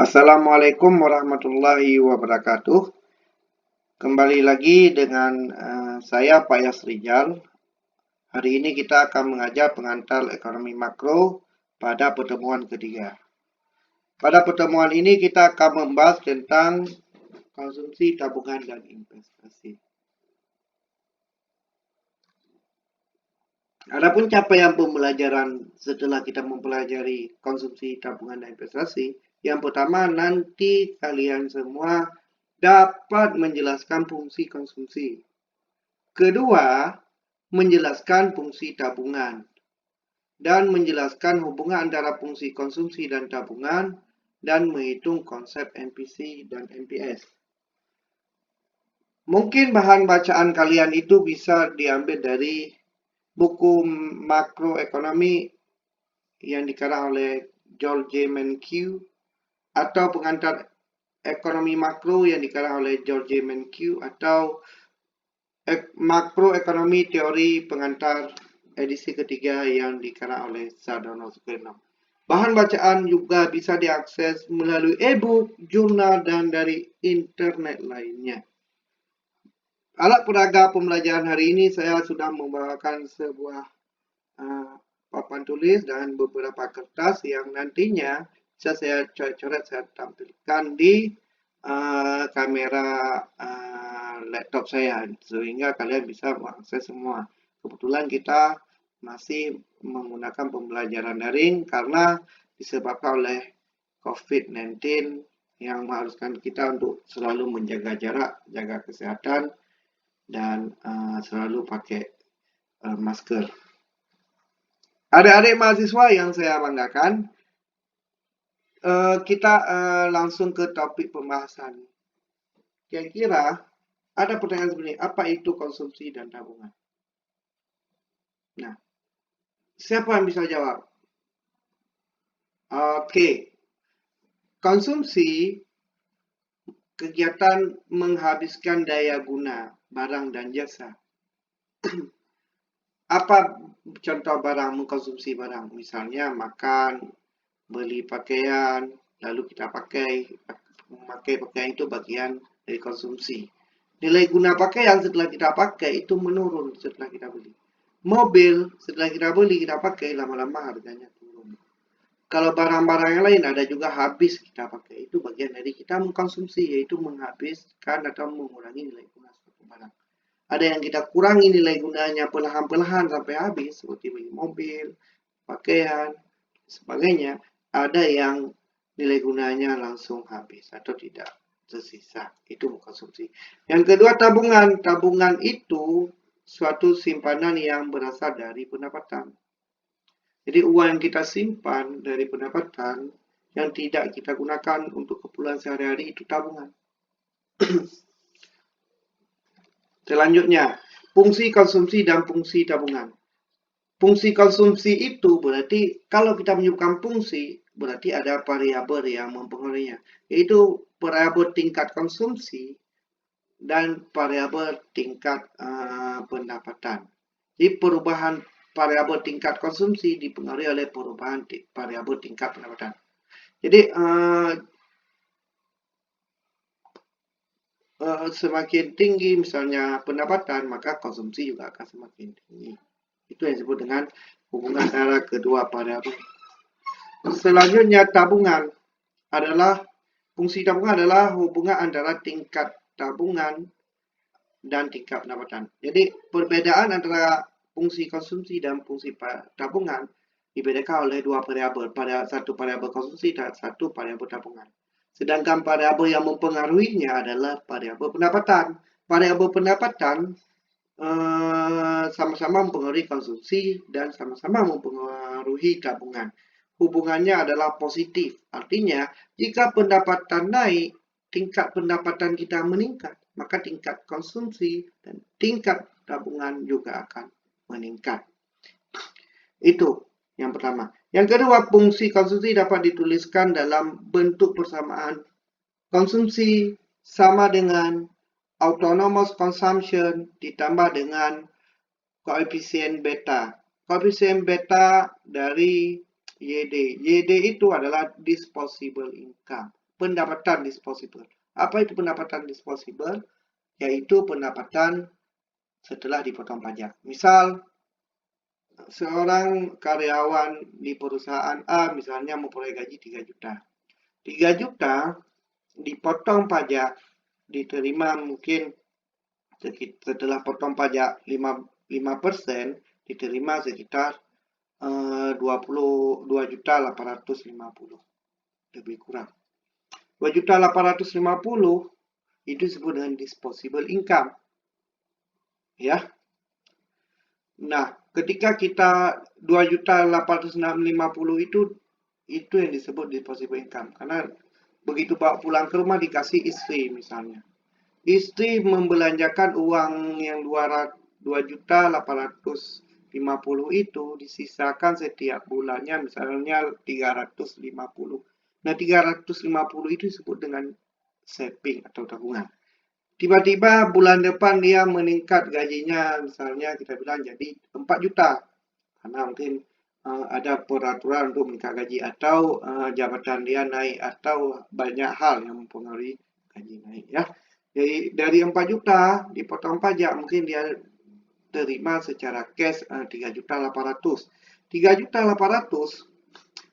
Assalamualaikum warahmatullahi wabarakatuh. Kembali lagi dengan saya Pak Yasrijal. Hari ini kita akan mengajar pengantar ekonomi makro pada pertemuan ketiga. Pada pertemuan ini kita akan membahas tentang konsumsi, tabungan, dan investasi. Adapun capaian pembelajaran setelah kita mempelajari konsumsi, tabungan, dan investasi, yang pertama nanti kalian semua dapat menjelaskan fungsi konsumsi. Kedua, menjelaskan fungsi tabungan dan menjelaskan hubungan antara fungsi konsumsi dan tabungan dan menghitung konsep MPC dan MPS. Mungkin bahan bacaan kalian itu bisa diambil dari buku makroekonomi yang dikarang oleh George J. Mankiw atau pengantar ekonomi makro yang dikarang oleh George J. Mankiw atau makroekonomi teori pengantar edisi ketiga yang dikarang oleh Sardono Sukarno. Bahan bacaan juga bisa diakses melalui e-book, jurnal, dan dari internet lainnya. Alat peraga pembelajaran hari ini saya sudah membawakan sebuah papan tulis dan beberapa kertas yang nantinya bisa saya coret-coret, saya tampilkan di kamera laptop saya sehingga kalian bisa mengakses semua. Kebetulan kita masih menggunakan pembelajaran daring karena disebabkan oleh COVID-19 yang mengharuskan kita untuk selalu menjaga jarak, jaga kesehatan, dan selalu pakai masker. Adik-adik mahasiswa yang saya banggakan, kita langsung ke topik pembahasan. Kira-kira ada pertanyaan seperti ini, apa itu konsumsi dan tabungan? Nah, siapa yang bisa jawab? Oke, konsumsi kegiatan menghabiskan daya guna barang dan jasa. Apa contoh barang mengkonsumsi barang? Misalnya makan, beli pakaian, lalu kita pakai. Memakai pakaian itu bagian dari konsumsi. Nilai guna pakaian setelah kita pakai itu menurun setelah kita beli. Mobil setelah kita beli, kita pakai, lama-lama harganya turun. Kalau barang-barang yang lain ada juga habis kita pakai. Itu bagian dari kita mengkonsumsi, yaitu menghabiskan atau mengurangi nilai guna suatu barang. Ada yang kita kurangi nilai gunanya perlahan-perlahan sampai habis, seperti beli mobil, pakaian, sebagainya. Ada yang nilai gunanya langsung habis atau tidak tersisa. Itu konsumsi. Yang kedua, tabungan. Tabungan itu suatu simpanan yang berasal dari pendapatan. Jadi uang yang kita simpan dari pendapatan yang tidak kita gunakan untuk keperluan sehari-hari itu tabungan. Selanjutnya, fungsi konsumsi dan fungsi tabungan. Fungsi konsumsi itu berarti kalau kita menyebutkan fungsi, berarti ada variabel yang mempengaruhinya, yaitu variabel tingkat konsumsi dan variabel tingkat pendapatan. Jadi perubahan variabel tingkat konsumsi dipengaruhi oleh perubahan variabel tingkat pendapatan. Jadi semakin tinggi misalnya pendapatan, maka konsumsi juga akan semakin tinggi. Itu yang disebut dengan hubungan antara kedua variabel. Selanjutnya, tabungan adalah fungsi tabungan adalah hubungan antara tingkat tabungan dan tingkat pendapatan. Jadi perbedaan antara fungsi konsumsi dan fungsi tabungan dibedakan oleh dua variabel, satu variabel konsumsi dan satu variabel tabungan. Sedangkan variabel yang mempengaruhinya adalah variabel pendapatan. Variabel pendapatan sama-sama mempengaruhi konsumsi dan sama-sama mempengaruhi tabungan. Hubungannya adalah positif. Artinya, jika pendapatan naik, tingkat pendapatan kita meningkat, maka tingkat konsumsi dan tingkat tabungan juga akan meningkat. Itu yang pertama. Yang kedua, fungsi konsumsi dapat dituliskan dalam bentuk persamaan. Konsumsi sama dengan autonomous consumption ditambah dengan koefisien beta. Koefisien beta dari YD. YD itu adalah disposable income. pendapatan disposable. Apa itu pendapatan disposable? Yaitu pendapatan setelah dipotong pajak. Misal, seorang karyawan di perusahaan A misalnya memperoleh gaji 3 juta. 3 juta dipotong pajak, diterima mungkin setelah potong pajak 5% diterima sekitar 22.850, lebih kurang. 2.850 itu disebut dengan disposable income. Ya. Nah, ketika kita 2.850 itu yang disebut disposable income. Karena begitu bawa pulang ke rumah dikasih istri misalnya. Istri membelanjakan uang yang 2.850 itu disisakan setiap bulannya misalnya 350. Nah, 350 itu disebut dengan saving atau tabungan. Tiba-tiba bulan depan dia meningkat gajinya, misalnya kita bilang jadi 4 juta. Karena mungkin ada peraturan untuk meningkat gaji atau jabatan dia naik atau banyak hal yang mempengaruhi gaji naik ya. Jadi dari 4 juta dipotong pajak mungkin dia terima secara cash 3.800.000. 3.800.000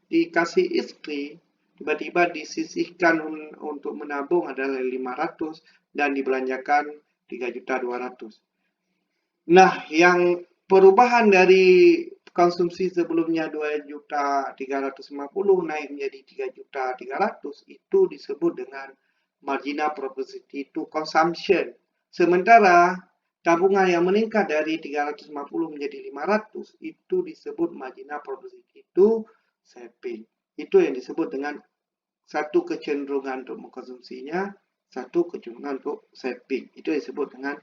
dikasih istri, tiba-tiba disisihkan untuk menabung adalah 500 dan dibelanjakan 3.200.000. Nah, yang perubahan dari konsumsi sebelumnya 2.350.000 naik menjadi 3.300.000 itu disebut dengan marginal propensity to consumption. Sementara tabungan yang meningkat dari 350 menjadi 500 itu disebut marginal propensity to saving. Itu yang disebut dengan satu kecenderungan untuk mengkonsumsinya, satu kecenderungan untuk saving. Itu disebut dengan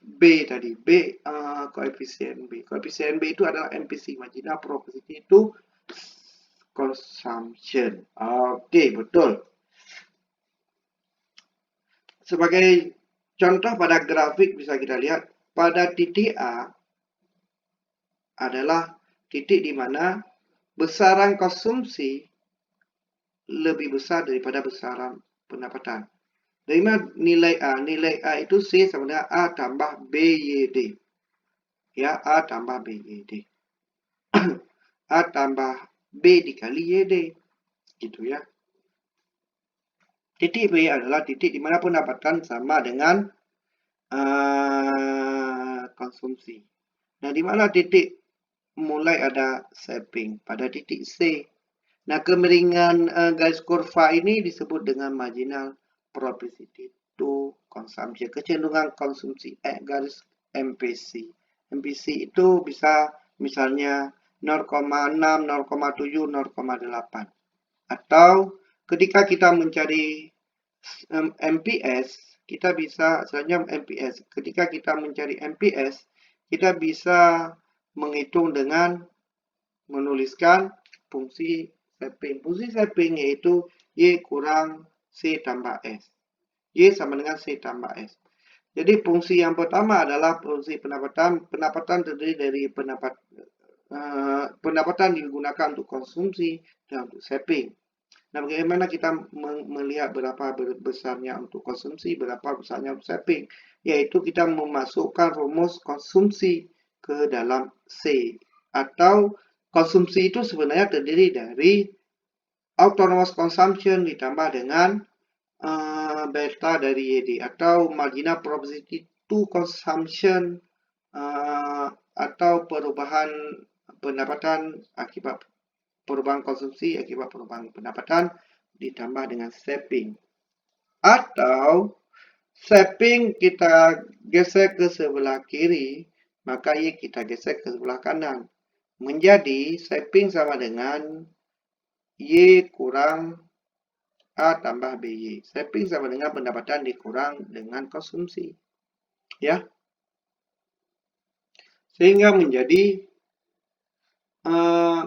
B tadi, koefisien B. Koefisien B itu adalah MPC, marginal propensity to consumption. Oke, betul. Sebagai contoh pada grafik bisa kita lihat, pada titik A adalah titik di mana besaran konsumsi lebih besar daripada besaran pendapatan. Dari mana nilai A? Nilai A itu C sama dengan A tambah BYD. Ya, A tambah BYD. A tambah B dikali YD. Gitu ya. Titik B adalah titik di mana pendapatan sama dengan konsumsi. Nah, di mana titik mulai ada saving? Pada titik C. Nah, kemiringan garis kurva ini disebut dengan marginal propensity to consumption, kecenderungan konsumsi garis MPC. MPC itu bisa misalnya 0,6, 0,7, 0,8. Atau ketika kita mencari MPS, kita bisa sebenarnya MPS. Ketika kita mencari MPS, kita bisa menghitung dengan menuliskan fungsi saving. Fungsi saving yaitu Y kurang C tambah S. Y sama dengan C tambah S. Jadi fungsi yang pertama adalah fungsi pendapatan. Pendapatan terdiri dari pendapatan digunakan untuk konsumsi dan untuk saving. Nah, bagaimana kita melihat berapa besarnya untuk konsumsi, berapa besarnya untuk saving? Yaitu kita memasukkan rumus konsumsi ke dalam C. Atau konsumsi itu sebenarnya terdiri dari autonomous consumption ditambah dengan beta dari YD atau marginal propensity to consumption atau perubahan pendapatan akibat perubahan konsumsi akibat perubahan pendapatan ditambah dengan saving. Atau saving kita geser ke sebelah kiri, maka Y kita geser ke sebelah kanan. Menjadi saving sama dengan Y kurang A tambah BY. Saving sama dengan pendapatan dikurang dengan konsumsi. Ya. Sehingga menjadi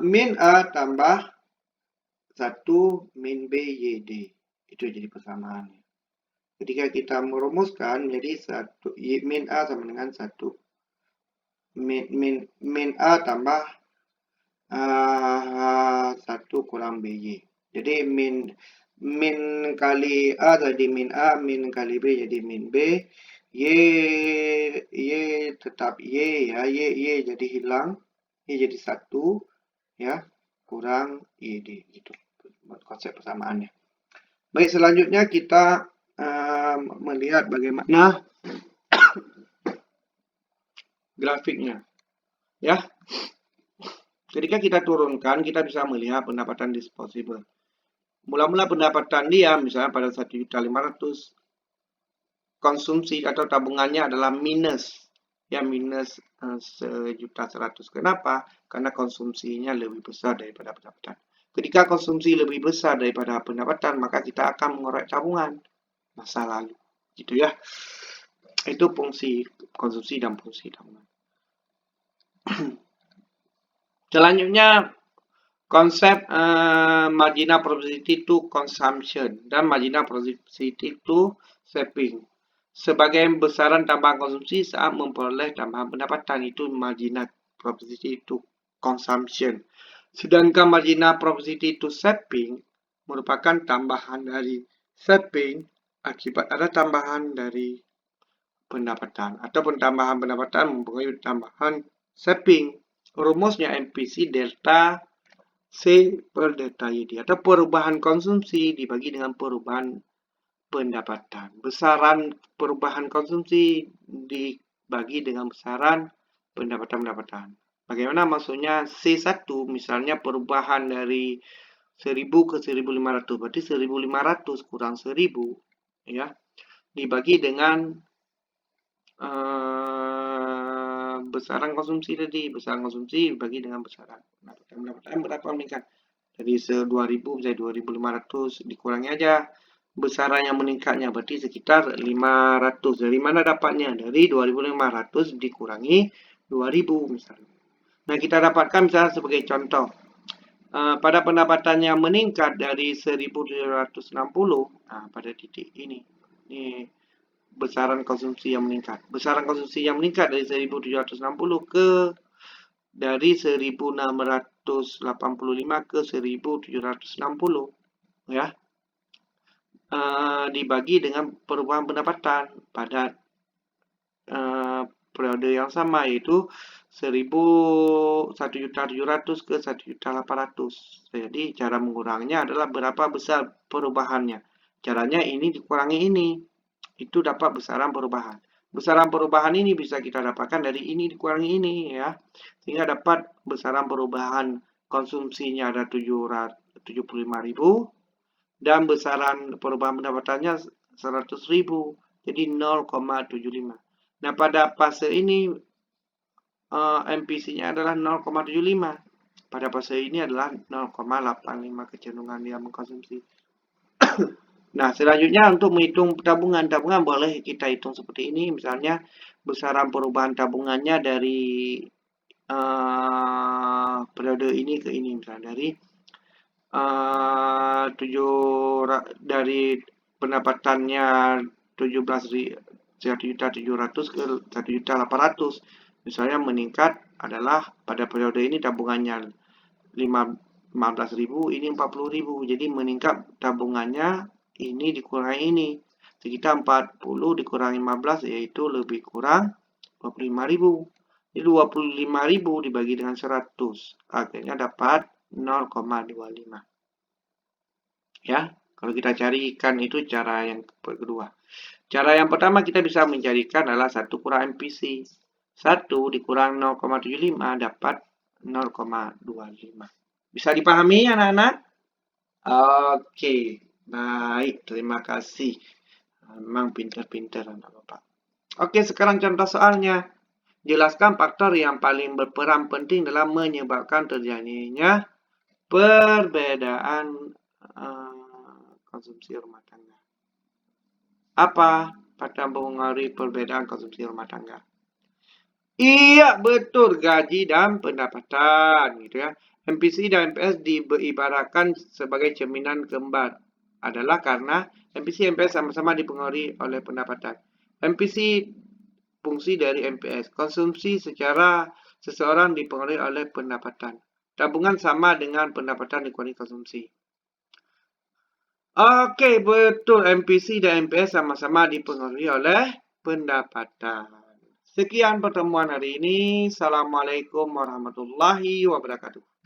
min A tambah 1 min B YD. Itu jadi persamaannya. Ketika kita merumuskan, jadi min A sama dengan 1 min A tambah 1 kurang BY. Jadi min kali A jadi min A, min kali B jadi min B. Y tetap Y ya, Y jadi hilang. Y jadi 1 ya, kurang YD gitu. Konsep persamaannya. Baik, selanjutnya kita melihat bagaimana grafiknya ya. Ketika kita turunkan, kita bisa melihat pendapatan disposable. Mula-mula pendapatan dia misalnya pada 1.500.000, konsumsi atau tabungannya adalah minus ya, minus 1.100.000. Kenapa? Karena konsumsinya lebih besar daripada pendapatan. Ketika konsumsi lebih besar daripada pendapatan, maka kita akan mengorek tabungan masa lalu gitu ya. Itu fungsi konsumsi dan fungsi tabungan. Selanjutnya konsep marginal propensity to consumption dan marginal propensity to saving. Sebagai besaran tambahan konsumsi saat memperoleh tambahan pendapatan, itu marginal propensity to consumption. Sedangkan marginal propensity to saving merupakan tambahan dari saving akibat ada tambahan dari pendapatan ataupun tambahan pendapatan mempengaruhi tambahan saving. Rumusnya MPC delta C per delta YD atau perubahan konsumsi dibagi dengan perubahan pendapatan. Besaran perubahan konsumsi dibagi dengan besaran pendapatan. Bagaimana maksudnya? C1 misalnya perubahan dari 1000 ke 1500, berarti 1500 kurang 1000 ya, dibagi dengan besaran konsumsi tadi. Besaran konsumsi dibagi dengan besaran pendapatan berapa meningkat. Dari 2000 menjadi 2500, dikurangi aja besaran yang meningkatnya, berarti sekitar 500. Dari mana dapatnya? Dari 2500 dikurangi 2000 misalnya. Nah, kita dapatkan misalnya sebagai contoh, pada pendapatan yang meningkat dari 1760, nah pada titik ini besaran konsumsi yang meningkat. Besaran konsumsi yang meningkat dari 1760 ke dari 1685 ke 1760 ya. Dibagi dengan perubahan pendapatan pada periode yang sama, yaitu 1.700 ke 1.800. Jadi cara mengurangnya adalah berapa besar perubahannya. Caranya ini dikurangi ini. Itu dapat besaran perubahan. Besaran perubahan ini bisa kita dapatkan dari ini dikurangi ini ya. Sehingga dapat besaran perubahan konsumsinya ada 75.000 dan besaran perubahan pendapatannya 100.000. Jadi 0,75. Nah, pada fase ini MPC-nya adalah 0,75. Pada fase ini adalah 0,85 kecenderungan dia mengkonsumsi. Nah, selanjutnya untuk menghitung tabungan boleh kita hitung seperti ini. Misalnya besaran perubahan tabungannya dari periode ini ke ini, misalnya dari pendapatannya 1.700.000 ke 1.800.000, misalnya meningkat adalah pada periode ini tabungannya 15.000, ini 40.000, jadi meningkat tabungannya ini dikurangi ini, sekitar 40 dikurangi 15 yaitu lebih kurang 25.000. Jadi 25.000 dibagi dengan 100, akhirnya dapat 0,25. Ya, kalau kita carikan itu cara yang kedua. Cara yang pertama kita bisa mencarikan adalah 1 kurang MPC. 1 dikurang 0,75 dapat 0,25. Bisa dipahami anak-anak? Oke, baik, terima kasih. Memang pintar-pintar anak Bapak. Oke, sekarang contoh soalnya. Jelaskan faktor yang paling berperan penting dalam menyebabkan terjadinya perbedaan konsumsi rumah tangga. Apa faktor mempengaruhi perbedaan konsumsi rumah tangga? Iya, betul, gaji dan pendapatan gitu ya. MPC dan MPS diibaratkan sebagai cerminan kembar adalah karena MPC dan MPS sama-sama dipengaruhi oleh pendapatan. MPC fungsi dari MPS. Konsumsi secara seseorang dipengaruhi oleh pendapatan. Tabungan sama dengan pendapatan dikurangi konsumsi. Oke, betul. MPC dan MPS sama-sama dipengaruhi oleh pendapatan. Sekian pertemuan hari ini. Assalamualaikum warahmatullahi wabarakatuh.